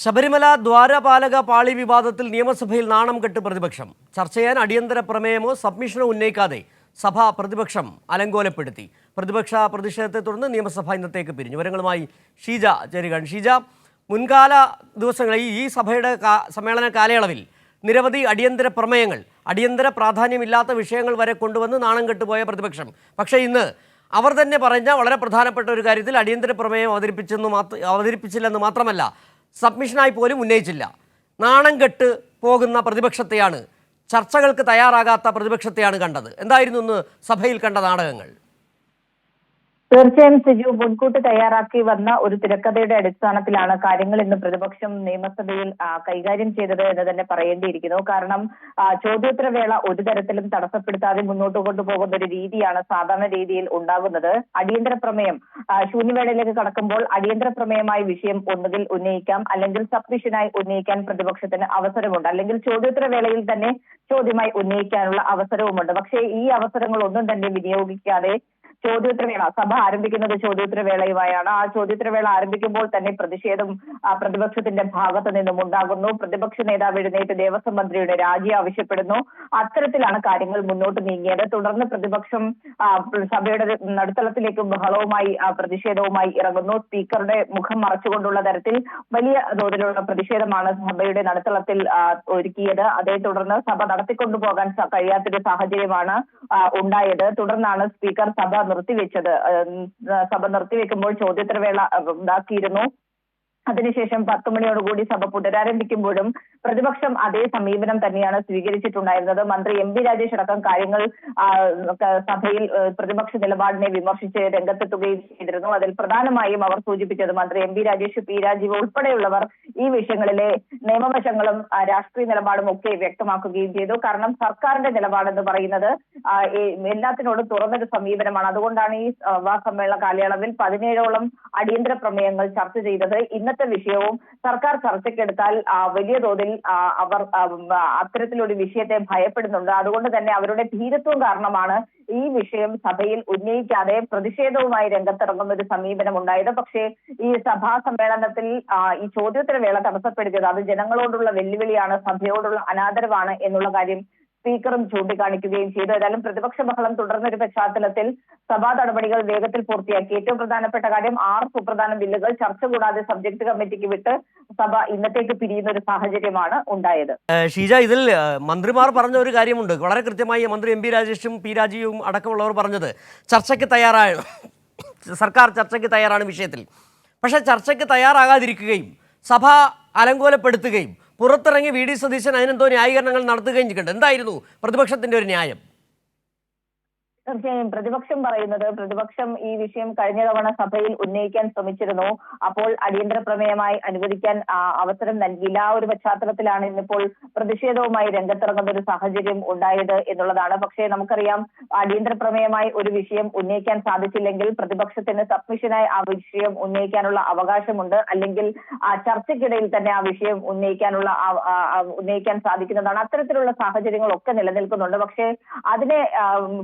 ശബരിമല ദ്വാരപാലക പാളി വിവാദത്തിൽ നിയമസഭയിൽ നാണം കെട്ട് പ്രതിപക്ഷം. ചർച്ച ചെയ്യാൻ അടിയന്തര പ്രമേയമോ സബ്മിഷനോ ഉന്നയിക്കാതെ സഭ പ്രതിപക്ഷം അലങ്കോലപ്പെടുത്തി. പ്രതിപക്ഷ പ്രതിഷേധത്തെ തുടർന്ന് നിയമസഭ ഇന്നത്തേക്ക് പിരിഞ്ഞു. വിവരങ്ങളുമായി ഷീജ ചേരുകയാണ്. ഷീജ, മുൻകാല ദിവസങ്ങളിൽ ഈ സഭയുടെ സമ്മേളന കാലയളവിൽ നിരവധി അടിയന്തര പ്രമേയങ്ങൾ, അടിയന്തര പ്രാധാന്യമില്ലാത്ത വിഷയങ്ങൾ വരെ കൊണ്ടുവന്ന് നാണം കെട്ടുപോയ പ്രതിപക്ഷം പക്ഷേ ഇന്ന് അവർ തന്നെ പറഞ്ഞ വളരെ പ്രധാനപ്പെട്ട ഒരു കാര്യത്തിൽ അടിയന്തര പ്രമേയം അവതരിപ്പിച്ചില്ലെന്ന് മാത്രമല്ല, സബ്മിഷനായി പോലും ഉന്നയിച്ചില്ല. നാണം കെട്ട് പോകുന്ന പ്രതിപക്ഷത്തെയാണ്, ചർച്ചകൾക്ക് തയ്യാറാകാത്ത പ്രതിപക്ഷത്തെയാണ് കണ്ടത്. എന്തായിരുന്നു ഇന്ന് സഭയിൽ കണ്ട നാടകങ്ങൾ? തീർച്ചയായും സിജു, മുൻകൂട്ടി തയ്യാറാക്കി വന്ന ഒരു തിരക്കഥയുടെ അടിസ്ഥാനത്തിലാണ് കാര്യങ്ങൾ ഇന്ന് പ്രതിപക്ഷം നിയമസഭയിൽ കൈകാര്യം ചെയ്തത് എന്ന് തന്നെ പറയേണ്ടിയിരിക്കുന്നു. കാരണം ചോദ്യോത്തരവേള ഒരു തരത്തിലും തടസ്സപ്പെടുത്താതെ മുന്നോട്ട് കൊണ്ടുപോകുന്ന ഒരു രീതിയാണ് സാധാരണ രീതിയിൽ ഉണ്ടാകുന്നത്. അടിയന്തര പ്രമേയം ശൂന്യവേളയിലേക്ക് കടക്കുമ്പോൾ അടിയന്തര പ്രമേയമായ വിഷയം ഒന്നുകിൽ ഉന്നയിക്കാം, അല്ലെങ്കിൽ സബ്മിഷനായി ഉന്നയിക്കാൻ പ്രതിപക്ഷത്തിന് അവസരമുണ്ട്, അല്ലെങ്കിൽ ചോദ്യോത്തരവേളയിൽ തന്നെ ചോദ്യമായി ഉന്നയിക്കാനുള്ള അവസരവുമുണ്ട്. പക്ഷേ ഈ അവസരങ്ങളൊന്നും തന്നെ വിനിയോഗിക്കാതെ ചോദ്യോത്തരവേള, സഭ ആരംഭിക്കുന്നത് ചോദ്യോത്തരവേളയുമായാണ്. ആ ചോദ്യോത്തരവേള ആരംഭിക്കുമ്പോൾ തന്നെ പ്രതിഷേധം പ്രതിപക്ഷത്തിന്റെ ഭാഗത്തു നിന്നും ഉണ്ടാകുന്നു. പ്രതിപക്ഷ നേതാവ് എഴുന്നേറ്റ് ദേവസ്വം മന്ത്രിയുടെ രാജി ആവശ്യപ്പെടുന്നു. അത്തരത്തിലാണ് കാര്യങ്ങൾ മുന്നോട്ട് നീങ്ങിയത്. തുടർന്ന് പ്രതിപക്ഷം സഭയുടെ നടുത്തളത്തിലേക്ക് ബഹളവുമായി പ്രതിഷേധവുമായി ഇറങ്ങുന്നു. സ്പീക്കറുടെ മുഖം മറച്ചുകൊണ്ടുള്ള തരത്തിൽ വലിയ തോതിലുള്ള പ്രതിഷേധമാണ് സഭയുടെ നടുത്തളത്തിൽ ഒരുക്കിയത്. അതേ തുടർന്ന് സഭ നടത്തിക്കൊണ്ടുപോകാൻ കഴിയാത്തൊരു സാഹചര്യമാണ് ഉണ്ടായത്. തുടർന്നാണ് സ്പീക്കർ സഭ നിർത്തിവെക്കുമ്പോൾ ചോദ്യോത്തരവേള ഉണ്ടാക്കിയിരുന്നു. അതിനുശേഷം 10 മണിയോടുകൂടി സഭ പുനരാരംഭിക്കുമ്പോഴും പ്രതിപക്ഷം അതേ സമീപനം തന്നെയാണ് സ്വീകരിച്ചിട്ടുണ്ടായിരുന്നത്. മന്ത്രി എം പി രാജേഷ് അടക്കം കാര്യങ്ങൾ സഭയിൽ പ്രതിപക്ഷ നിലപാടിനെ വിമർശിച്ച് രംഗത്തെത്തുകയും ചെയ്തിരുന്നു. അതിൽ പ്രധാനമായും അവർ സൂചിപ്പിച്ചത് മന്ത്രി M P Rajesh, P Rajeev ഉൾപ്പെടെയുള്ളവർ ഈ വിഷയങ്ങളിലെ നിയമവശങ്ങളും രാഷ്ട്രീയ നിലപാടും ഒക്കെ വ്യക്തമാക്കുകയും ചെയ്തു. കാരണം സർക്കാരിന്റെ നിലപാടെന്ന് പറയുന്നത് എല്ലാത്തിനോടും തുറന്നൊരു സമീപനമാണ്. അതുകൊണ്ടാണ് ഈ സമ്മേളന കാലയളവിൽ 17ഓളം അടിയന്തര പ്രമേയങ്ങൾ ചർച്ച ചെയ്തത്. ഇന്നത്തെ വിഷയവും സർക്കാർ ചർച്ചയ്ക്കെടുത്താൽ വലിയ തോതിൽ അവർ അത്തരത്തിലൊരു വിഷയത്തെ ഭയപ്പെടുന്നുണ്ട്. അതുകൊണ്ട് തന്നെ അവരുടെ ധീരത്വം കാരണമാണ് ഈ വിഷയം സഭയിൽ ഉന്നയിക്കാതെ പ്രതിഷേധവുമായി രംഗത്തിറങ്ങുന്ന ഒരു സമീപനം ഉണ്ടായത്. പക്ഷേ ഈ സഭാ സമ്മേളനത്തിൽ ഈ ചോദ്യോത്തരവേള തടസ്സപ്പെടുത്തിയത് അത് ജനങ്ങളോടുള്ള വെല്ലുവിളിയാണ്, സഭയോടുള്ള അനാദരവാണ് എന്നുള്ള കാര്യം സ്പീക്കറും ചൂണ്ടിക്കാണിക്കുകയും ചെയ്തു. ഏതായാലും പ്രതിപക്ഷ ബഹളം തുടർന്നൊരു പശ്ചാത്തലത്തിൽ സഭാ നടപടികൾ വേഗത്തിൽ പൂർത്തിയാക്കി. ഏറ്റവും പ്രധാനപ്പെട്ട കാര്യം 6 സുപ്രധാന ബില്ലുകൾ ചർച്ച കൂടാതെ സബ്ജക്ട് കമ്മിറ്റിക്ക് വിട്ട് സഭ ഇന്നത്തേക്ക് പിരിയുന്ന ഒരു സാഹചര്യമാണ് ഉണ്ടായത്. ഷീജ, ഇതിൽ മന്ത്രിമാർ പറഞ്ഞ ഒരു കാര്യമുണ്ട്. വളരെ കൃത്യമായി മന്ത്രി എം പി രാജേഷും പി രാജീവും അടക്കമുള്ളവർ പറഞ്ഞത് ചർച്ചയ്ക്ക് തയ്യാറാണ്, സർക്കാർ ചർച്ചയ്ക്ക് തയ്യാറാണ് വിഷയത്തിൽ. പക്ഷേ ചർച്ചയ്ക്ക് തയ്യാറാകാതിരിക്കുകയും സഭ അലങ്കോലപ്പെടുത്തുകയും പുറത്തിറങ്ങി വി ഡി സതീശൻ അതിനെന്തോ ന്യായീകരണങ്ങൾ നടത്തുകയും ചെയ്തിട്ടുണ്ട്. എന്തായിരുന്നു പ്രതിപക്ഷത്തിന്റെ ഒരു ന്യായം? തീർച്ചയായും പ്രതിപക്ഷം പറയുന്നത്, പ്രതിപക്ഷം ഈ വിഷയം കഴിഞ്ഞ തവണ സഭയിൽ ഉന്നയിക്കാൻ ശ്രമിച്ചിരുന്നു. അപ്പോൾ അടിയന്തര പ്രമേയമായി അനുവദിക്കാൻ അവസരം നൽകിയില്ല. ആ ഒരു പശ്ചാത്തലത്തിലാണ് ഇന്നിപ്പോൾ പ്രതിഷേധവുമായി രംഗത്തിറങ്ങുന്ന ഒരു സാഹചര്യം ഉണ്ടായത് എന്നുള്ളതാണ്. പക്ഷേ നമുക്കറിയാം, അടിയന്തര പ്രമേയമായി ഒരു വിഷയം ഉന്നയിക്കാൻ സാധിച്ചില്ലെങ്കിൽ പ്രതിപക്ഷത്തിന് സബ്മിഷനായി ആ വിഷയം ഉന്നയിക്കാനുള്ള അവകാശമുണ്ട്, അല്ലെങ്കിൽ ചർച്ചയ്ക്കിടയിൽ തന്നെ ആ വിഷയം ഉന്നയിക്കാൻ സാധിക്കുന്നതാണ്. അത്തരത്തിലുള്ള സാഹചര്യങ്ങളൊക്കെ നിലനിൽക്കുന്നുണ്ട്. പക്ഷേ അതിനെ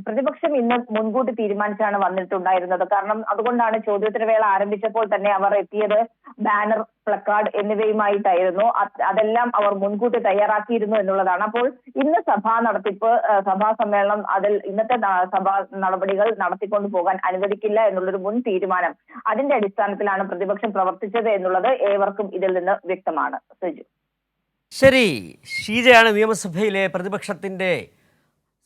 പ്രതിപക്ഷം ഇന്ന് മുൻകൂട്ടി തീരുമാനിച്ചാണ് വന്നിട്ടുണ്ടായിരുന്നത്. കാരണം അതുകൊണ്ടാണ് ചോദ്യോത്തരവേള ആരംഭിച്ചപ്പോൾ തന്നെ അവർ എത്തിയത് ബാനർ, പ്ലക്കാർഡ് എന്നിവയുമായിട്ടായിരുന്നു. അതെല്ലാം അവർ മുൻകൂട്ടി തയ്യാറാക്കിയിരുന്നു എന്നുള്ളതാണ്. അപ്പോൾ ഇന്ന് സഭാ സമ്മേളനം അതിൽ ഇന്നത്തെ സഭാ നടപടികൾ നടത്തിക്കൊണ്ടു പോകാൻ അനുവദിക്കില്ല എന്നുള്ളൊരു മുൻ തീരുമാനം, അതിന്റെ അടിസ്ഥാനത്തിലാണ് പ്രതിപക്ഷം പ്രവർത്തിച്ചത് എന്നുള്ളത് ഏവർക്കും ഇതിൽ നിന്ന് വ്യക്തമാണ്. സുജു, ശരി. ഷീജയാണ് നിയമസഭയിലെ പ്രതിപക്ഷത്തിന്റെ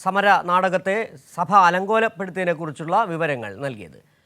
സമര നാടകത്തെ സഭ അലങ്കോലപ്പെടുത്തിയതിനെക്കുറിച്ചുള്ള വിവരങ്ങൾ നൽകിയത്.